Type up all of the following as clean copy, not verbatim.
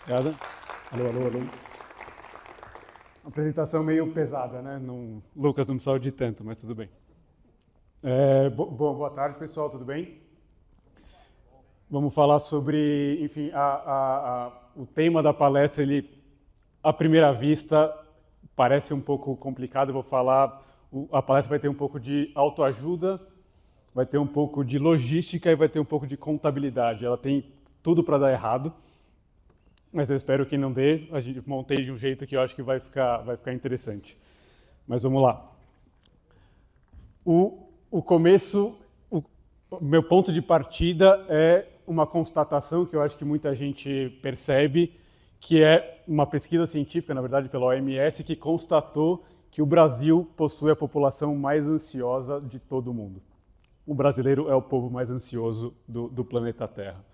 Obrigado. Alô, alô, alô. Apresentação meio pesada, né? Lucas não precisava de tanto, mas tudo bem. Boa tarde, pessoal, tudo bem? Vamos falar sobre, enfim, o tema da palestra, ele, à primeira vista, parece um pouco complicado. Eu vou falar, a palestra vai ter um pouco de autoajuda, vai ter um pouco de logística e vai ter um pouco de contabilidade. Ela tem tudo para dar errado, mas eu espero que não dê. A gente montei de um jeito que eu acho que vai ficar interessante. Mas vamos lá. O começo, o meu ponto de partida é uma constatação que eu acho que muita gente percebe, que é uma pesquisa científica, na verdade, pela OMS, que constatou que o Brasil possui a população mais ansiosa de todo o mundo. O brasileiro é o povo mais ansioso do planeta Terra.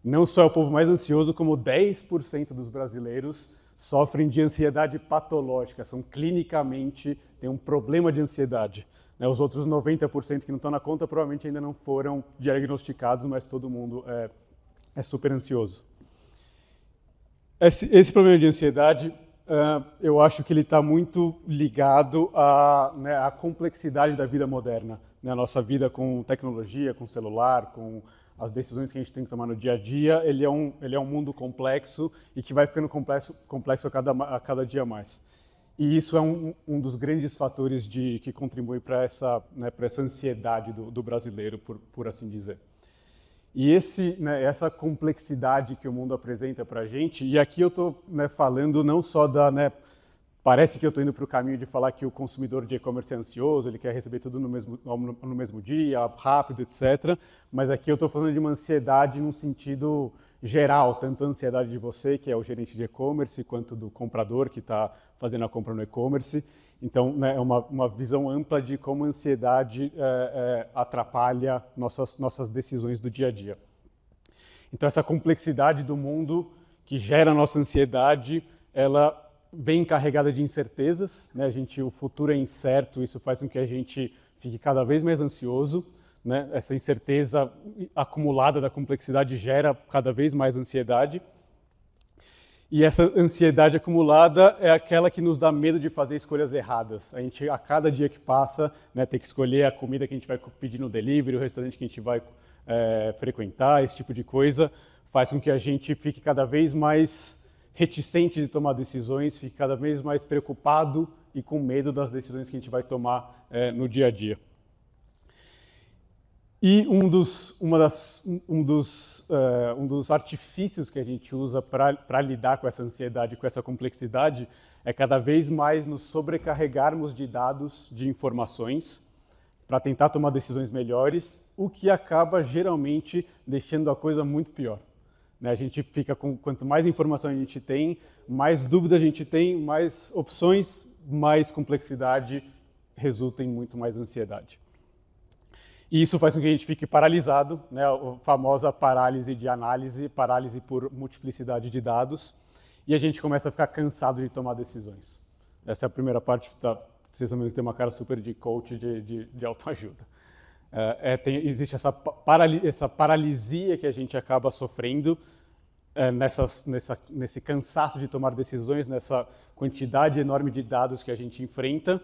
Não só é o povo mais ansioso, como 10% dos brasileiros sofrem de ansiedade patológica, são clinicamente, têm um problema de ansiedade. Os outros 90% que não estão na conta provavelmente ainda não foram diagnosticados, mas todo mundo é super ansioso. Esse problema de ansiedade, eu acho que ele está muito ligado à complexidade da vida moderna, a nossa vida com tecnologia, com celular, com as decisões que a gente tem que tomar no dia a dia. Ele é um mundo complexo e que vai ficando complexo a cada dia mais. E isso é um dos grandes fatores que contribui para essa ansiedade do brasileiro, por assim dizer. E essa complexidade que o mundo apresenta para a gente, e aqui eu estou falando não só parece que eu estou indo para o caminho de falar que o consumidor de e-commerce é ansioso, ele quer receber tudo no mesmo dia, rápido, etc. Mas aqui eu estou falando de uma ansiedade num sentido geral, tanto a ansiedade de você, que é o gerente de e-commerce, quanto do comprador que está fazendo a compra no e-commerce. Então, é uma visão ampla de como a ansiedade atrapalha nossas decisões do dia a dia. Então, essa complexidade do mundo que gera a nossa ansiedade, ela vem carregada de incertezas, o futuro é incerto, isso faz com que a gente fique cada vez mais ansioso, Essa incerteza acumulada da complexidade gera cada vez mais ansiedade. E essa ansiedade acumulada é aquela que nos dá medo de fazer escolhas erradas. A gente, a cada dia que passa, tem que escolher a comida que a gente vai pedir no delivery, o restaurante que a gente vai frequentar, esse tipo de coisa, faz com que a gente fique cada vez mais reticente de tomar decisões, fique cada vez mais preocupado e com medo das decisões que a gente vai tomar no dia a dia. E um dos artifícios que a gente usa para lidar com essa ansiedade, com essa complexidade, é cada vez mais nos sobrecarregarmos de dados, de informações, para tentar tomar decisões melhores, o que acaba geralmente deixando a coisa muito pior. A gente fica com quanto mais informação a gente tem, mais dúvida a gente tem, mais opções, mais complexidade, resulta em muito mais ansiedade. E isso faz com que a gente fique paralisado, a famosa parálise de análise, parálise por multiplicidade de dados, e a gente começa a ficar cansado de tomar decisões. Essa é a primeira parte, vocês também tem uma cara super de coach de autoajuda. Existe essa paralisia que a gente acaba sofrendo nesse cansaço de tomar decisões, nessa quantidade enorme de dados que a gente enfrenta,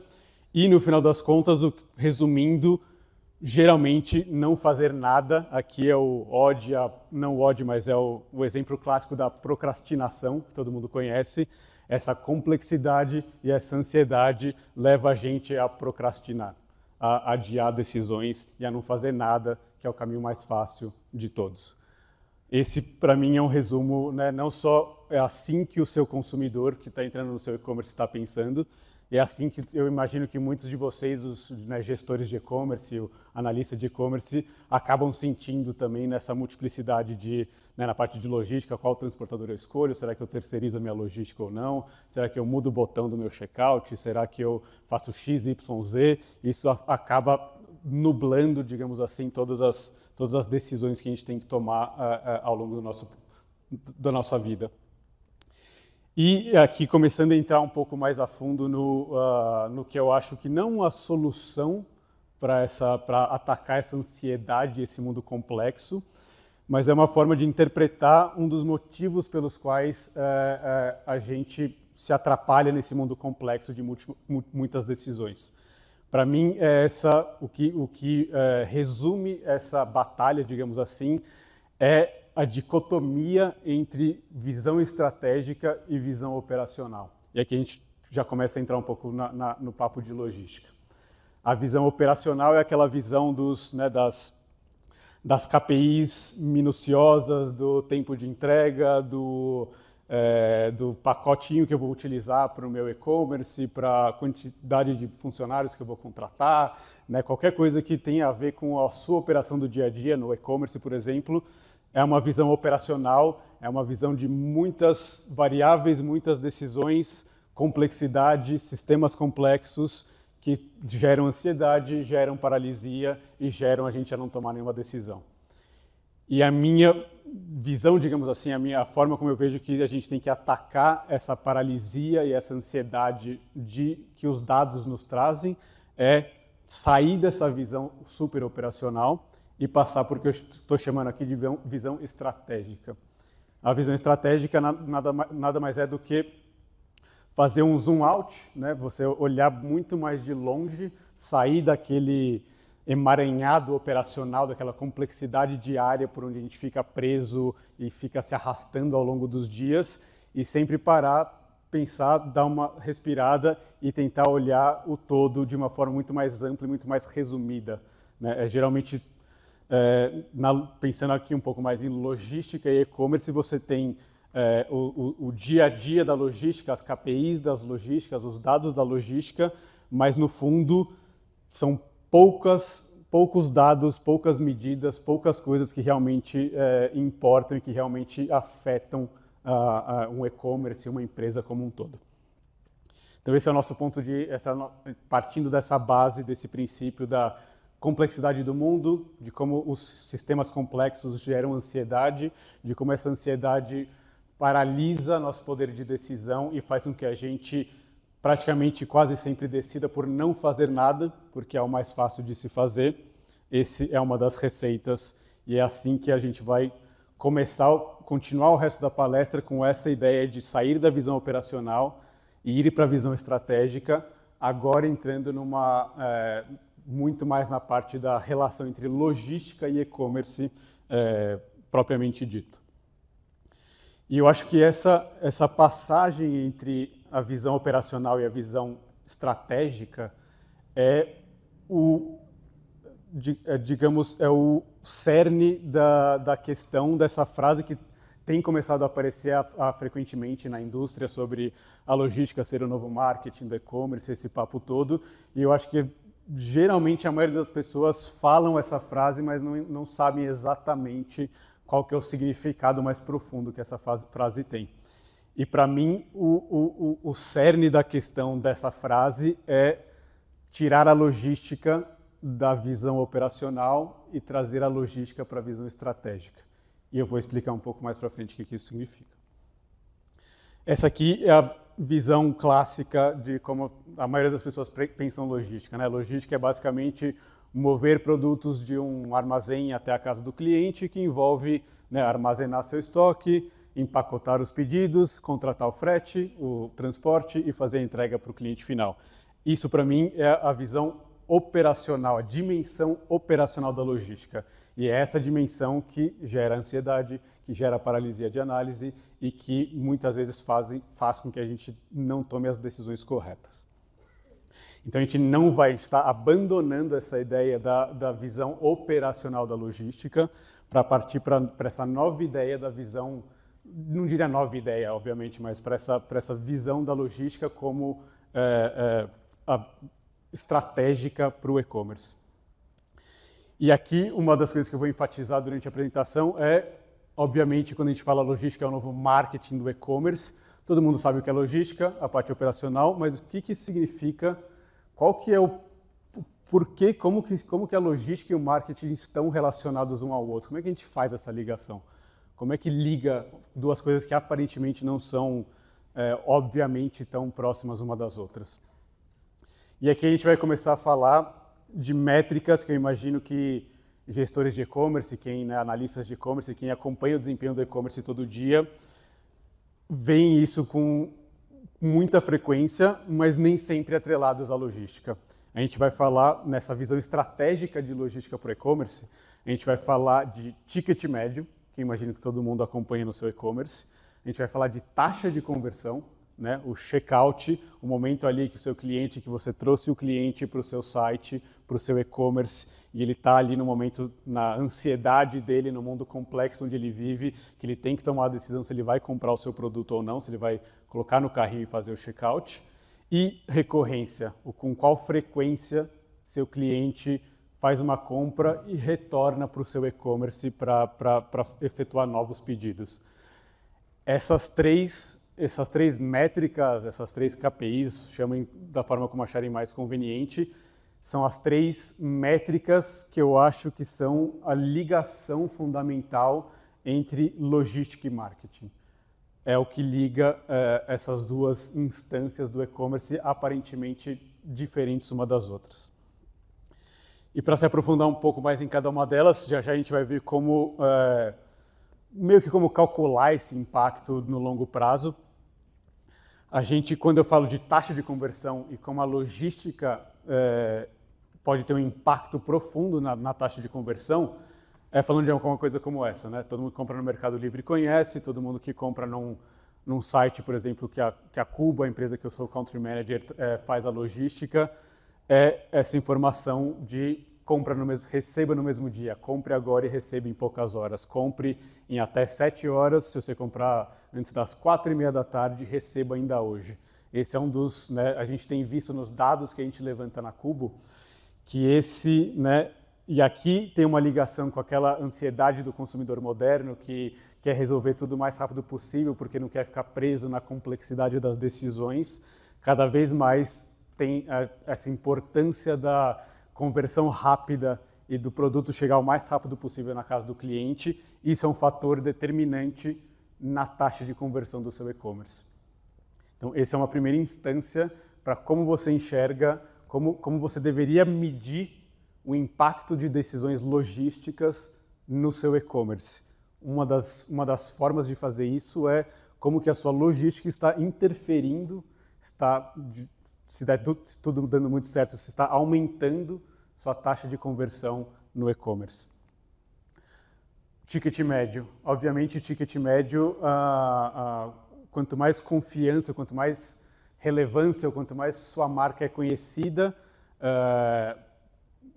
e no final das contas, resumindo, geralmente não fazer nada. Aqui é o OD, não o OD, mas é o exemplo clássico da procrastinação, que todo mundo conhece. Essa complexidade e essa ansiedade leva a gente a procrastinar, a adiar decisões e a não fazer nada, que é o caminho mais fácil de todos. Esse, para mim, é um resumo, não só é assim que o seu consumidor que está entrando no seu e-commerce está pensando, é assim que eu imagino que muitos de vocês, os gestores de e-commerce, o analista de e-commerce, acabam sentindo também nessa multiplicidade na parte de logística, qual transportador eu escolho, será que eu terceirizo a minha logística ou não, será que eu mudo o botão do meu checkout, será que eu faço X, Y, Z, isso acaba nublando, digamos assim, todas as decisões que a gente tem que tomar ao longo da nossa vida. E aqui, começando a entrar um pouco mais a fundo no que eu acho que não a solução para atacar essa ansiedade, esse mundo complexo, mas é uma forma de interpretar um dos motivos pelos quais a gente se atrapalha nesse mundo complexo de muitas decisões. Para mim, o que resume essa batalha, digamos assim, é a dicotomia entre visão estratégica e visão operacional. E aqui a gente já começa a entrar um pouco no papo de logística. A visão operacional é aquela visão das KPIs minuciosas, do tempo de entrega, do pacotinho que eu vou utilizar para o meu e-commerce, para a quantidade de funcionários que eu vou contratar, né? Qualquer coisa que tenha a ver com a sua operação do dia a dia, no e-commerce, por exemplo, é uma visão operacional, é uma visão de muitas variáveis, muitas decisões, complexidade, sistemas complexos que geram ansiedade, geram paralisia e geram a gente a não tomar nenhuma decisão. E a minha visão, digamos assim, a forma como eu vejo que a gente tem que atacar essa paralisia e essa ansiedade que os dados nos trazem é sair dessa visão super operacional e passar por o que eu estou chamando aqui de visão estratégica. A visão estratégica nada mais é do que fazer um zoom out, né? Você olhar muito mais de longe, sair daquele emaranhado operacional, daquela complexidade diária por onde a gente fica preso e fica se arrastando ao longo dos dias e sempre parar, pensar, dar uma respirada e tentar olhar o todo de uma forma muito mais ampla e muito mais resumida, né? Geralmente, pensando aqui um pouco mais em logística e e-commerce, você tem o dia a dia da logística, as KPIs das logísticas, os dados da logística, mas no fundo são poucos dados, poucas medidas, poucas coisas que realmente importam e que realmente afetam um e-commerce e uma empresa como um todo. Então esse é o nosso ponto partindo dessa base, desse princípio da complexidade do mundo, de como os sistemas complexos geram ansiedade, de como essa ansiedade paralisa nosso poder de decisão e faz com que a gente praticamente quase sempre decida por não fazer nada, porque é o mais fácil de se fazer. Esse é uma das receitas e é assim que a gente vai continuar o resto da palestra com essa ideia de sair da visão operacional e ir para a visão estratégica, agora entrando muito mais na parte da relação entre logística e e-commerce propriamente dito. E eu acho que essa passagem entre a visão operacional e a visão estratégica é digamos, é o cerne da questão dessa frase que tem começado a aparecer frequentemente na indústria sobre a logística ser o novo marketing do e-commerce, esse papo todo. E eu acho que geralmente a maioria das pessoas falam essa frase, mas não sabem exatamente qual que é o significado mais profundo que essa frase tem. E para mim, o cerne da questão dessa frase é tirar a logística da visão operacional e trazer a logística para a visão estratégica. E eu vou explicar um pouco mais para frente o que isso significa. Essa aqui é a visão clássica de como a maioria das pessoas pensam logística, né? Logística é basicamente mover produtos de um armazém até a casa do cliente, que envolve, né, armazenar seu estoque, empacotar os pedidos, contratar o frete, o transporte e fazer a entrega para o cliente final. Isso, para mim, é a visão operacional, a dimensão operacional da logística. E é essa dimensão que gera ansiedade, que gera paralisia de análise e que muitas vezes faz com que a gente não tome as decisões corretas. Então a gente não vai estar abandonando essa ideia da visão operacional da logística para partir para essa nova ideia da visão, não diria nova ideia, obviamente, mas para essa visão da logística como estratégica para o e-commerce. E aqui uma das coisas que eu vou enfatizar durante a apresentação é, obviamente, quando a gente fala logística é o novo marketing do e-commerce, todo mundo sabe o que é logística, a parte operacional, mas o que isso significa? Qual que é o porquê, como que a logística e o marketing estão relacionados um ao outro? Como é que a gente faz essa ligação? Como é que liga duas coisas que aparentemente não são, obviamente, tão próximas uma das outras? E aqui a gente vai começar a falar de métricas que eu imagino que gestores de e-commerce, analistas de e-commerce, quem acompanha o desempenho do e-commerce todo dia, veem isso com muita frequência, mas nem sempre atrelados à logística. A gente vai falar, nessa visão estratégica de logística para o e-commerce, a gente vai falar de ticket médio, que imagino que todo mundo acompanha no seu e-commerce. A gente vai falar de taxa de conversão, né? O checkout, o momento ali que o seu cliente, que você trouxe o cliente para o seu site, para o seu e-commerce, e ele está ali no momento, na ansiedade dele, no mundo complexo onde ele vive, que ele tem que tomar a decisão se ele vai comprar o seu produto ou não, se ele vai colocar no carrinho e fazer o checkout. E recorrência, com qual frequência seu cliente faz uma compra e retorna para o seu e-commerce para efetuar novos pedidos. Essas três métricas, essas três KPIs, chamem da forma como acharem mais conveniente, são as três métricas que eu acho que são a ligação fundamental entre logística e marketing. É o que liga essas duas instâncias do e-commerce aparentemente diferentes uma das outras. E para se aprofundar um pouco mais em cada uma delas, já a gente vai ver como, meio que como calcular esse impacto no longo prazo. A gente, quando eu falo de taxa de conversão e como a logística pode ter um impacto profundo na taxa de conversão, falando de alguma coisa como essa, né? Todo mundo que compra no Mercado Livre conhece, todo mundo que compra num site, por exemplo, que a Cubo, a empresa que eu sou Country Manager, faz a logística, essa informação de receba no mesmo dia, compre agora e receba em poucas horas, compre em até 7 horas, se você comprar antes das 4:30 da tarde, receba ainda hoje. Esse é um dos, né, a gente tem visto nos dados que a gente levanta na Cubo, que esse, né, e aqui tem uma ligação com aquela ansiedade do consumidor moderno que quer resolver tudo o mais rápido possível porque não quer ficar preso na complexidade das decisões. Cada vez mais tem essa importância da conversão rápida e do produto chegar o mais rápido possível na casa do cliente. Isso é um fator determinante na taxa de conversão do seu e-commerce. Então, essa é uma primeira instância para como você enxerga, como você deveria medir o impacto de decisões logísticas no seu e-commerce. Uma das formas de fazer isso é como que a sua logística está interferindo, se tudo dando muito certo, se está aumentando sua taxa de conversão no e-commerce. Ticket médio. Obviamente, o ticket médio, quanto mais confiança, quanto mais relevância, ou quanto mais sua marca é conhecida,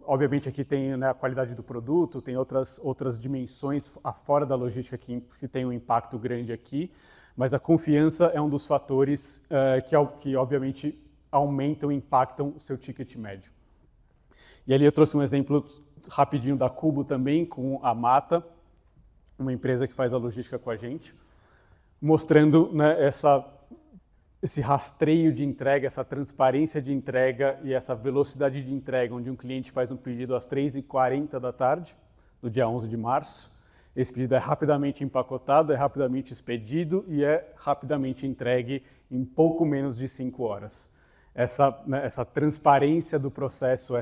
obviamente aqui tem, né, a qualidade do produto, tem outras dimensões fora da logística que tem um impacto grande aqui, mas a confiança é um dos fatores que obviamente aumentam e impactam o seu ticket médio. E ali eu trouxe um exemplo rapidinho da Cubo também, com a Mata, uma empresa que faz a logística com a gente, mostrando, né, esse rastreio de entrega, essa transparência de entrega e essa velocidade de entrega, onde um cliente faz um pedido às 3:40 da tarde, no dia 11 de março. Esse pedido é rapidamente empacotado, é rapidamente expedido e é rapidamente entregue em pouco menos de 5 horas. Essa transparência do processo,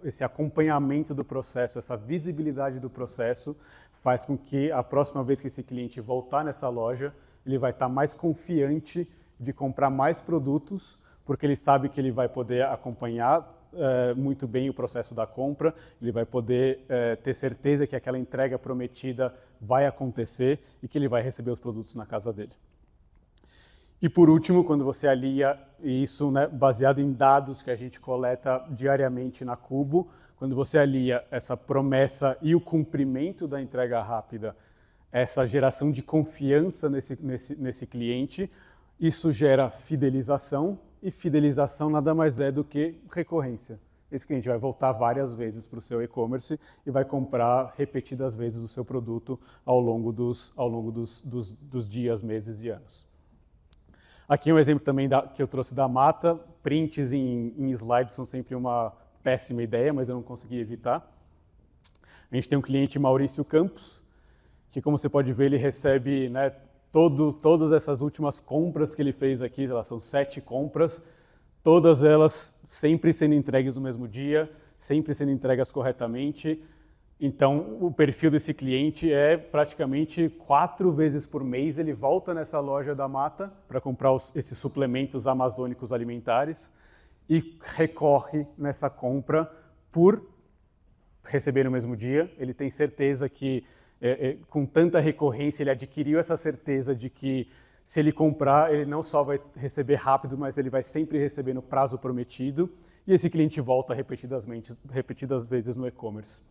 esse acompanhamento do processo, essa visibilidade do processo faz com que a próxima vez que esse cliente voltar nessa loja, ele vai estar mais confiante de comprar mais produtos, porque ele sabe que ele vai poder acompanhar muito bem o processo da compra, ele vai poder ter certeza que aquela entrega prometida vai acontecer e que ele vai receber os produtos na casa dele. E por último, quando você alia isso, né, baseado em dados que a gente coleta diariamente na Cubo, quando você alia essa promessa e o cumprimento da entrega rápida, essa geração de confiança nesse cliente, isso gera fidelização, e fidelização nada mais é do que recorrência. Esse cliente vai voltar várias vezes para o seu e-commerce e vai comprar repetidas vezes o seu produto ao longo dos dias, meses e anos. Aqui um exemplo também que eu trouxe da Mata. Prints em slides são sempre uma péssima ideia, mas eu não consegui evitar. A gente tem um cliente, Maurício Campos, que, como você pode ver, ele recebe, né, todas essas últimas compras que ele fez aqui, elas são 7 compras, todas elas sempre sendo entregues no mesmo dia, sempre sendo entregas corretamente. Então, o perfil desse cliente é praticamente 4 vezes por mês ele volta nessa loja da Mata para comprar esses suplementos amazônicos alimentares e recorre nessa compra por receber no mesmo dia. Ele tem certeza que, com tanta recorrência, ele adquiriu essa certeza de que se ele comprar, ele não só vai receber rápido, mas ele vai sempre receber no prazo prometido. E esse cliente volta repetidas vezes no e-commerce.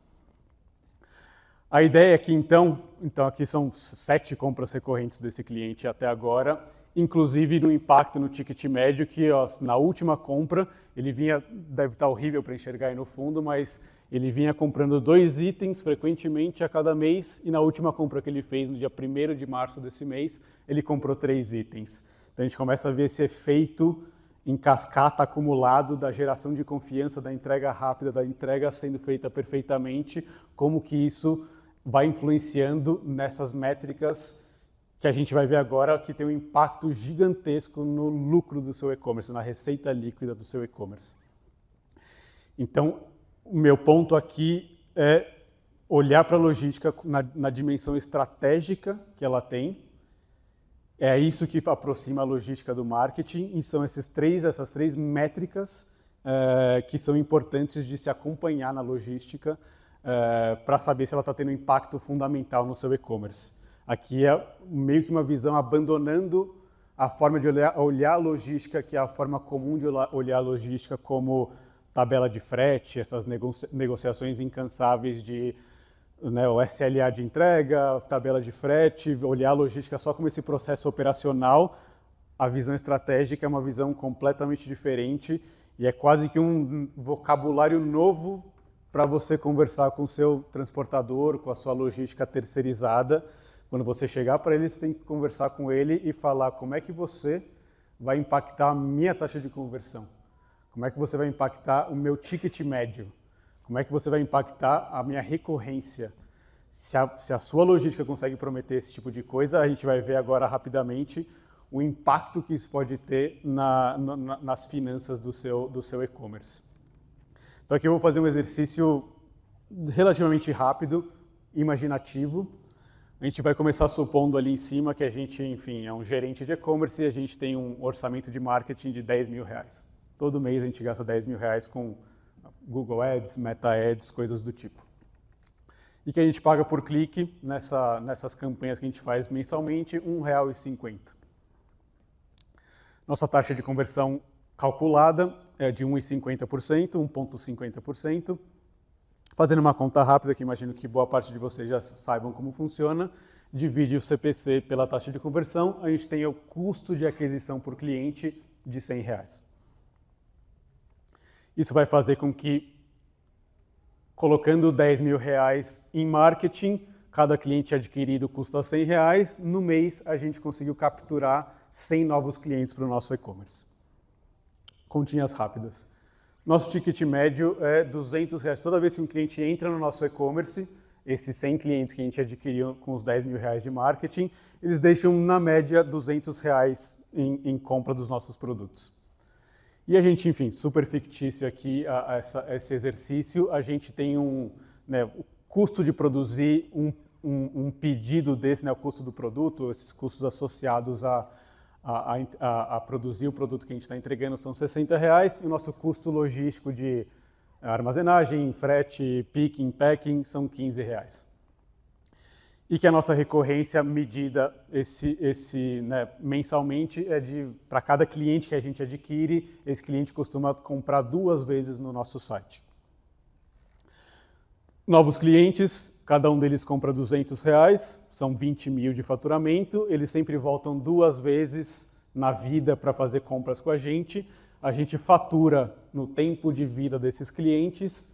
A ideia é que, então aqui são 7 compras recorrentes desse cliente até agora, inclusive no impacto no ticket médio, que na última compra, ele vinha, deve estar horrível para enxergar aí no fundo, mas ele vinha comprando 2 itens frequentemente a cada mês, e na última compra que ele fez, no dia 1º de março desse mês, ele comprou 3 itens. Então a gente começa a ver esse efeito em cascata acumulado da geração de confiança, da entrega rápida, da entrega sendo feita perfeitamente, como que isso vai influenciando nessas métricas que a gente vai ver agora, que tem um impacto gigantesco no lucro do seu e-commerce, na receita líquida do seu e-commerce. Então, o meu ponto aqui é olhar para a logística na dimensão estratégica que ela tem. É isso que aproxima a logística do marketing, e são essas três métricas que são importantes de se acompanhar na logística para saber se ela está tendo um impacto fundamental no seu e-commerce. Aqui é meio que uma visão abandonando a forma de olhar a logística, que é a forma comum de olhar a logística como tabela de frete, essas negociações incansáveis de o SLA de entrega, tabela de frete, olhar a logística só como esse processo operacional. A visão estratégica é uma visão completamente diferente e é quase que um vocabulário novo para você conversar com o seu transportador, com a sua logística terceirizada. Quando você chegar para ele, você tem que conversar com ele e falar como é que você vai impactar a minha taxa de conversão, como é que você vai impactar o meu ticket médio, como é que você vai impactar a minha recorrência. Se a sua logística consegue prometer esse tipo de coisa, a gente vai ver agora rapidamente o impacto que isso pode ter nas finanças do seu e-commerce. Então aqui eu vou fazer um exercício relativamente rápido, imaginativo. A gente vai começar supondo ali em cima que a gente, enfim, é um gerente de e-commerce e a gente tem um orçamento de marketing de R$10.000. Todo mês a gente gasta R$10.000 com Google Ads, Meta Ads, coisas do tipo. E que a gente paga por clique nessas campanhas que a gente faz mensalmente, R$1,50. Nossa taxa de conversão calculada é de 1,50%, 1,50%. Fazendo uma conta rápida, que imagino que boa parte de vocês já saibam como funciona, divide o CPC pela taxa de conversão, a gente tem o custo de aquisição por cliente de R$100. Isso vai fazer com que, colocando R$10.000 em marketing, cada cliente adquirido custa R$100, no mês a gente conseguiu capturar 100 novos clientes para o nosso e-commerce. Continhas rápidas. Nosso ticket médio é R$200. Toda vez que um cliente entra no nosso e-commerce, esses 100 clientes que a gente adquiriu com os R$10.000 de marketing, eles deixam, na média, R$200 em compra dos nossos produtos. E a gente, enfim, super fictício aqui, esse exercício, a gente tem o custo de produzir um pedido desse, o custo do produto, esses custos associados a produzir o produto que a gente está entregando são R$60, e o nosso custo logístico de armazenagem, frete, picking, packing são R$15. E que a nossa recorrência medida mensalmente é para cada cliente que a gente adquire, esse cliente costuma comprar 2 vezes no nosso site. Novos clientes, cada um deles compra R$200, são 20 mil de faturamento, eles sempre voltam 2 vezes na vida para fazer compras com a gente fatura no tempo de vida desses clientes,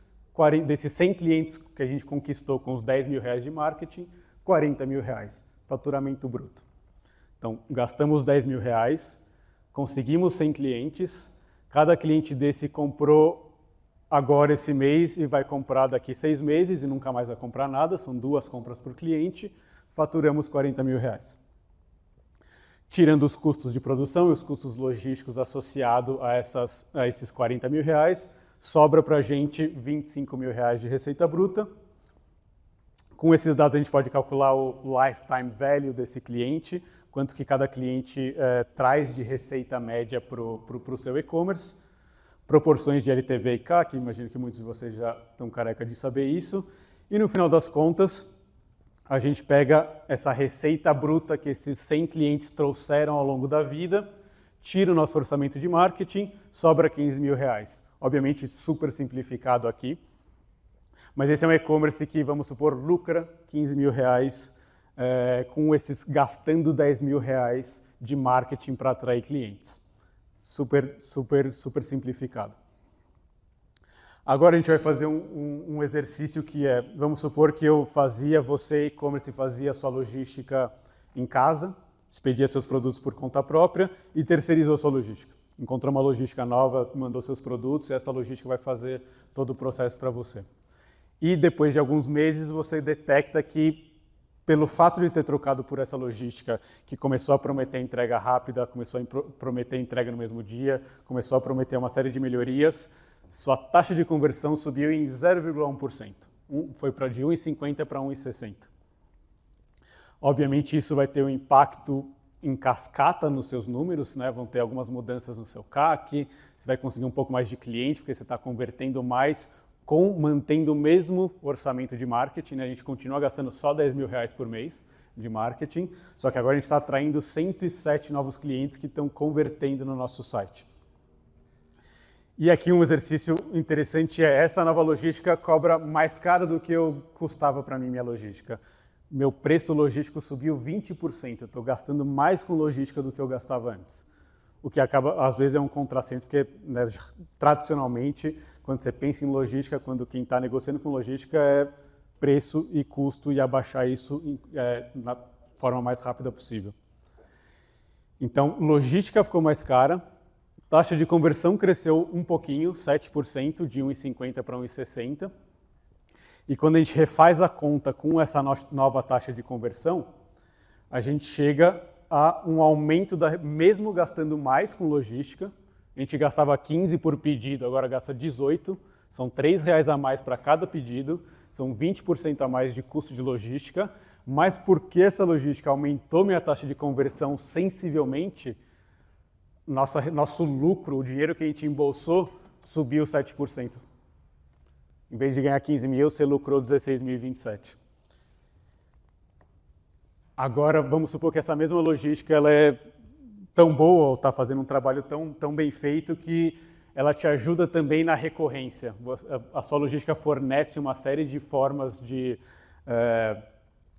desses 100 clientes que a gente conquistou com os R$10.000 de marketing, R$40.000, faturamento bruto. Então, gastamos R$10.000, conseguimos 100 clientes, cada cliente desse comprou agora esse mês e vai comprar daqui 6 meses e nunca mais vai comprar nada, são 2 compras por cliente, faturamos R$40.000. Tirando os custos de produção e os custos logísticos associados a esses R$40.000, sobra para a gente R$25.000 de receita bruta, Com esses dados a gente pode calcular o lifetime value desse cliente, quanto que cada cliente traz de receita média para o seu e-commerce, proporções de LTV e CAC, imagino que muitos de vocês já estão careca de saber isso, e no final das contas a gente pega essa receita bruta que esses 100 clientes trouxeram ao longo da vida, tira o nosso orçamento de marketing, sobra R$15.000. Obviamente super simplificado aqui, mas esse é um e-commerce que, vamos supor, lucra R$15.000 com esses gastando R$10.000 de marketing para atrair clientes. Super simplificado. Agora a gente vai fazer um exercício que é, vamos supor que você e-commerce fazia a sua logística em casa, expedia seus produtos por conta própria e terceirizou sua logística. Encontrou uma logística nova, mandou seus produtos e essa logística vai fazer todo o processo para você. E depois de alguns meses você detecta que, pelo fato de ter trocado por essa logística que começou a prometer entrega rápida, começou a prometer entrega no mesmo dia, começou a prometer uma série de melhorias, sua taxa de conversão subiu em 0,1%. Foi de 1,50 para 1,60. Obviamente isso vai ter um impacto em cascata nos seus números, né? Vão ter algumas mudanças no seu CAC, você vai conseguir um pouco mais de cliente, porque você está convertendo mais mantendo o mesmo orçamento de marketing, né? A gente continua gastando só R$10.000 por mês de marketing, só que agora a gente está atraindo 107 novos clientes que estão convertendo no nosso site. E aqui um exercício interessante é, essa nova logística cobra mais caro do que eu custava para mim minha logística. Meu preço logístico subiu 20%, eu estou gastando mais com logística do que eu gastava antes. O que acaba, às vezes, é um contrassenso, porque né, tradicionalmente, quando você pensa em logística, quando quem está negociando com logística é preço e custo e abaixar isso na forma mais rápida possível. Então, logística ficou mais cara, taxa de conversão cresceu um pouquinho, 7%, de 1,50 para 1,60. E quando a gente refaz a conta com essa nova taxa de conversão, a gente chega a um aumento, mesmo gastando mais com logística. A gente gastava 15 por pedido, agora gasta 18, são R$3 a mais para cada pedido, são 20% a mais de custo de logística, mas porque essa logística aumentou minha taxa de conversão sensivelmente, nosso lucro, o dinheiro que a gente embolsou, subiu 7%. Em vez de ganhar 15.000, você lucrou 16.027. Agora, vamos supor que essa mesma logística ela é tão boa, ou está fazendo um trabalho tão bem feito, que ela te ajuda também na recorrência. A sua logística fornece uma série de formas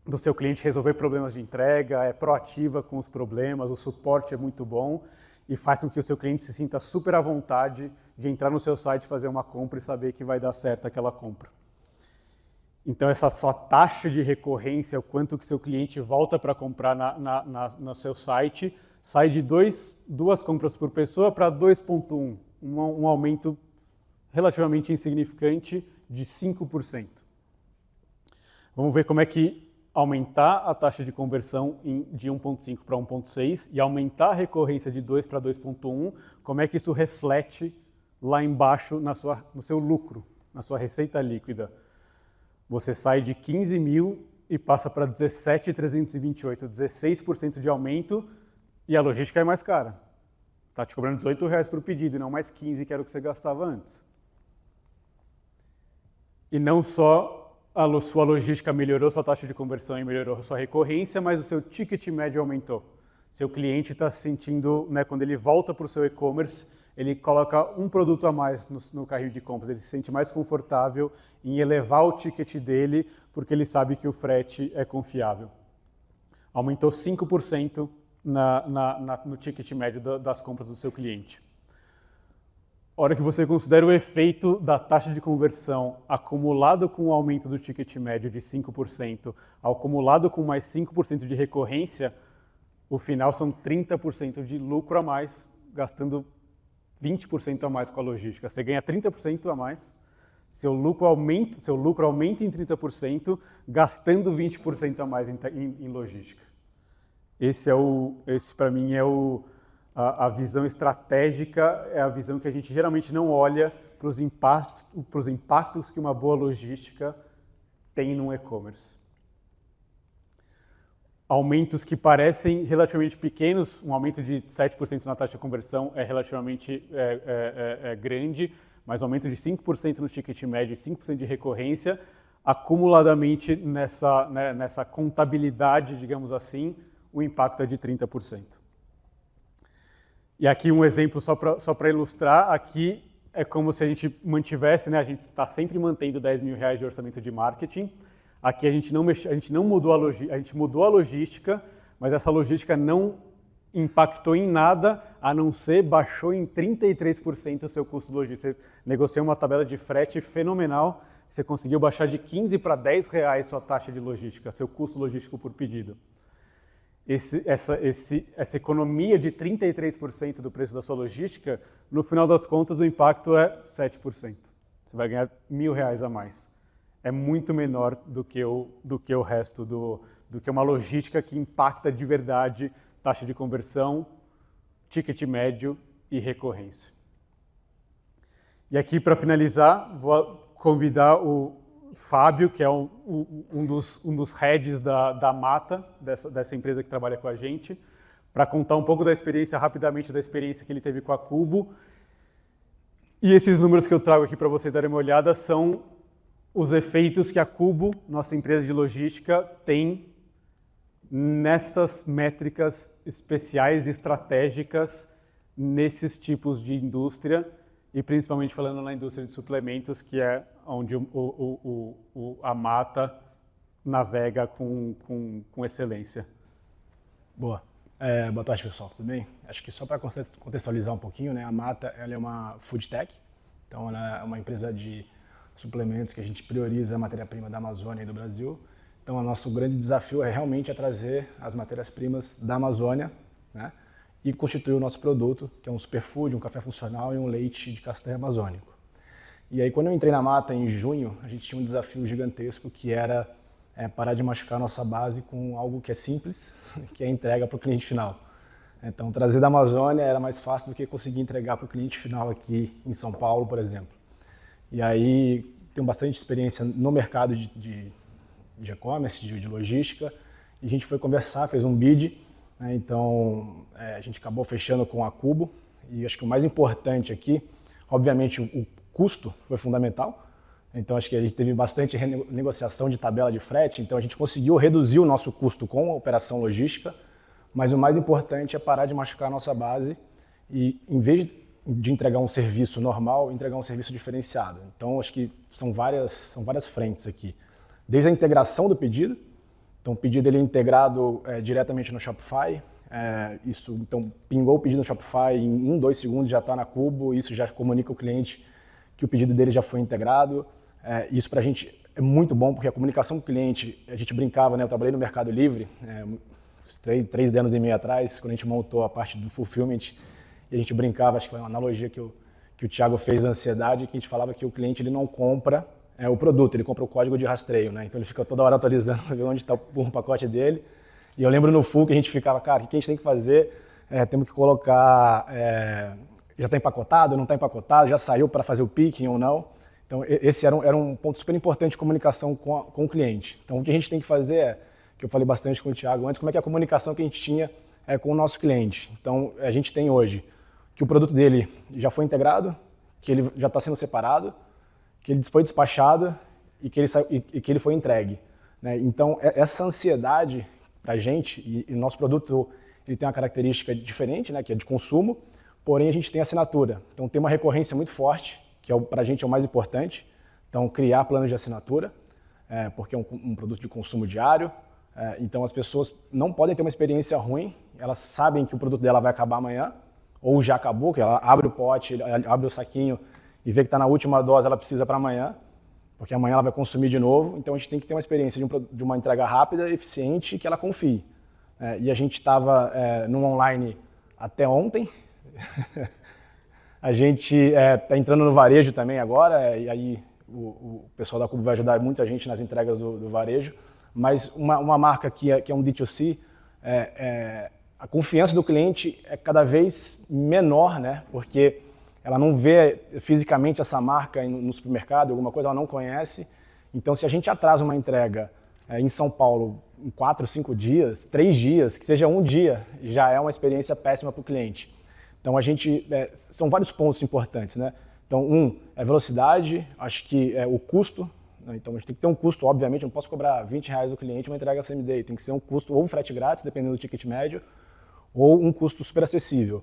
do seu cliente resolver problemas de entrega, é proativa com os problemas, o suporte é muito bom e faz com que o seu cliente se sinta super à vontade de entrar no seu site, fazer uma compra e saber que vai dar certo aquela compra. Então, essa sua taxa de recorrência, o quanto que seu cliente volta para comprar no seu site, sai de 2 compras por pessoa para 2,1, um aumento relativamente insignificante de 5%. Vamos ver como é que aumentar a taxa de conversão de 1,5 para 1,6 e aumentar a recorrência de 2 para 2,1, como é que isso reflete lá embaixo no seu lucro, na sua receita líquida. Você sai de 15.000 e passa para 17.328, 16% de aumento e a logística é mais cara. Está te cobrando R$18 por pedido e não mais 15, que era o que você gastava antes. E não só a sua logística melhorou sua taxa de conversão e melhorou sua recorrência, mas o seu ticket médio aumentou. Seu cliente está se sentindo, né, quando ele volta para o seu e-commerce, ele coloca um produto a mais no carrinho de compras, ele se sente mais confortável em elevar o ticket dele, porque ele sabe que o frete é confiável. Aumentou 5% no ticket médio das compras do seu cliente. A hora que você considera o efeito da taxa de conversão acumulado com o aumento do ticket médio de 5%, acumulado com mais 5% de recorrência, o final são 30% de lucro a mais, gastando 20% a mais com a logística. Você ganha 30% a mais, seu lucro aumenta em 30%, gastando 20% a mais em logística. Esse para mim, é a visão estratégica, é a visão que a gente geralmente não olha para os impactos que uma boa logística tem no e-commerce. aumentos que parecem relativamente pequenos, um aumento de 7% na taxa de conversão é relativamente grande, mas um aumento de 5% no ticket médio e 5% de recorrência, acumuladamente nessa contabilidade, digamos assim, o impacto é de 30%. E aqui um exemplo só para ilustrar, aqui é como se a gente mantivesse, né, a gente está sempre mantendo R$10 mil de orçamento de marketing. Aqui a gente não mudou a logística, a gente mudou a logística, mas essa logística não impactou em nada, a não ser baixou em 33% o seu custo logístico. Você negociou uma tabela de frete fenomenal, você conseguiu baixar de 15 para R$10 sua taxa de logística, seu custo logístico por pedido. Essa economia de 33% do preço da sua logística, no final das contas o impacto é 7%. Você vai ganhar R$1.000 a mais. É muito menor do que o resto, do que uma logística que impacta de verdade taxa de conversão, ticket médio e recorrência. E aqui, para finalizar, vou convidar o Fábio, que é um dos heads da Mata, dessa empresa que trabalha com a gente, para contar um pouco da experiência, rapidamente, da experiência que ele teve com a Cubo. E esses números que eu trago aqui para vocês darem uma olhada são os efeitos que a Cubo, nossa empresa de logística, tem nessas métricas especiais, estratégicas, nesses tipos de indústria, e principalmente falando na indústria de suplementos, que é onde a Mata navega com excelência. Boa. Boa tarde, pessoal, tudo bem? Acho que só para contextualizar um pouquinho, né, a Mata ela é uma food tech, então ela é uma empresa de suplementos que a gente prioriza a matéria-prima da Amazônia e do Brasil. Então, o nosso grande desafio é realmente trazer as matérias-primas da Amazônia, né, e constituir o nosso produto, que é um superfood, um café funcional e um leite de castanha amazônico. E aí, quando eu entrei na Mata em junho, a gente tinha um desafio gigantesco que era parar de machucar a nossa base com algo que é simples, que é a entrega para o cliente final. Então, trazer da Amazônia era mais fácil do que conseguir entregar para o cliente final aqui em São Paulo, por exemplo. E aí, tenho bastante experiência no mercado de e-commerce, de logística, e a gente foi conversar, fez um bid, né, então a gente acabou fechando com a Cubo, e acho que o mais importante aqui, obviamente o custo foi fundamental, então acho que a gente teve bastante renegociação de tabela de frete, então a gente conseguiu reduzir o nosso custo com a operação logística, mas o mais importante é parar de machucar a nossa base e, em vez de entregar um serviço normal, entregar um serviço diferenciado. Então, acho que são várias frentes aqui. Desde a integração do pedido, então o pedido ele é integrado diretamente no Shopify, então pingou o pedido no Shopify, em 1, 2 segundos já está na Cubo, isso já comunica ao cliente que o pedido dele já foi integrado. Isso para a gente é muito bom, porque a comunicação com o cliente, a gente brincava, né? Eu trabalhei no Mercado Livre, 3 anos e meio atrás, quando a gente montou a parte do fulfillment, e a gente brincava, acho que foi uma analogia que o Thiago fez da ansiedade, que a gente falava que o cliente ele não compra o produto, ele compra o código de rastreio, né? Então ele fica toda hora atualizando para ver onde está o pacote dele. E eu lembro no Full que a gente ficava, cara, o que a gente tem que fazer? Temos que colocar, já está empacotado, não está empacotado, já saiu para fazer o picking ou não. Então esse era um ponto super importante de comunicação com o cliente. Então o que a gente tem que fazer que eu falei bastante com o Thiago antes, como é que é a comunicação que a gente tinha com o nosso cliente. Então a gente tem hoje que o produto dele já foi integrado, que ele já está sendo separado, que ele foi despachado e que ele foi entregue, né? Então, essa ansiedade para a gente, e o nosso produto ele tem uma característica diferente, né, que é de consumo, porém a gente tem assinatura. Então, tem uma recorrência muito forte, que para a gente é o mais importante. Então, criar planos de assinatura, porque é um produto de consumo diário. Então, as pessoas não podem ter uma experiência ruim, elas sabem que o produto dela vai acabar amanhã, ou já acabou, que ela abre o pote, abre o saquinho e vê que está na última dose, ela precisa para amanhã, porque amanhã ela vai consumir de novo. Então a gente tem que ter uma experiência de uma entrega rápida, eficiente, que ela confie. E a gente estava no online até ontem, a gente está entrando no varejo também agora, e aí o pessoal da Cubo vai ajudar muito a gente nas entregas do varejo, mas uma marca que é um D2C, a confiança do cliente é cada vez menor, né? Porque ela não vê fisicamente essa marca no supermercado, alguma coisa, ela não conhece. Então, se a gente atrasa uma entrega em São Paulo, em 4, 5 dias, 3 dias, que seja um dia, já é uma experiência péssima para o cliente. Então, são vários pontos importantes, né? Então, é velocidade, acho que é o custo, né? Então a gente tem que ter um custo, obviamente, eu não posso cobrar R$20 do cliente uma entrega same day, tem que ser um custo ou frete grátis, dependendo do ticket médio, ou um custo super acessível.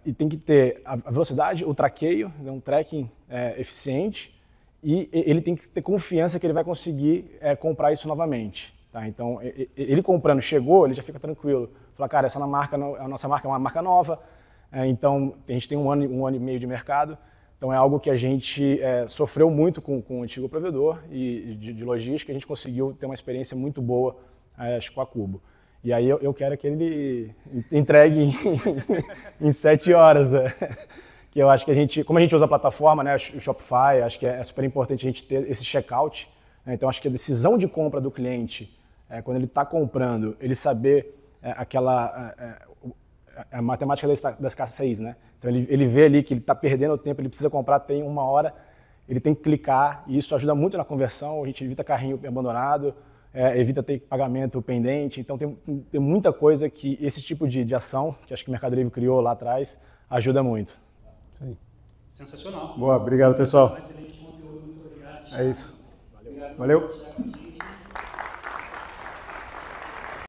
E tem que ter a velocidade, o traqueio, né? Um tracking eficiente, e ele tem que ter confiança que ele vai conseguir comprar isso novamente. Tá? Então, ele comprando, chegou, ele já fica tranquilo. Fala, cara, a nossa marca é uma marca nova, então a gente tem um ano e meio de mercado, então é algo que a gente sofreu muito com o antigo provedor e de logística, a gente conseguiu ter uma experiência muito boa, acho, com a Cubo. E aí eu quero que ele entregue em 7 horas, né? Que eu acho que como a gente usa a plataforma, né, o Shopify, acho que é super importante a gente ter esse checkout, né? Então acho que a decisão de compra do cliente, quando ele está comprando, ele saber a matemática da escassez, né? Então ele vê ali que ele está perdendo tempo, ele precisa comprar, tem 1 hora, ele tem que clicar, e isso ajuda muito na conversão, a gente evita carrinho abandonado, evita ter pagamento pendente, então tem muita coisa que esse tipo de ação, que acho que o Mercado Livre criou lá atrás, ajuda muito. Sim. Sensacional. Boa, obrigado pessoal. Excelente conteúdo, muito obrigado. É isso. Valeu.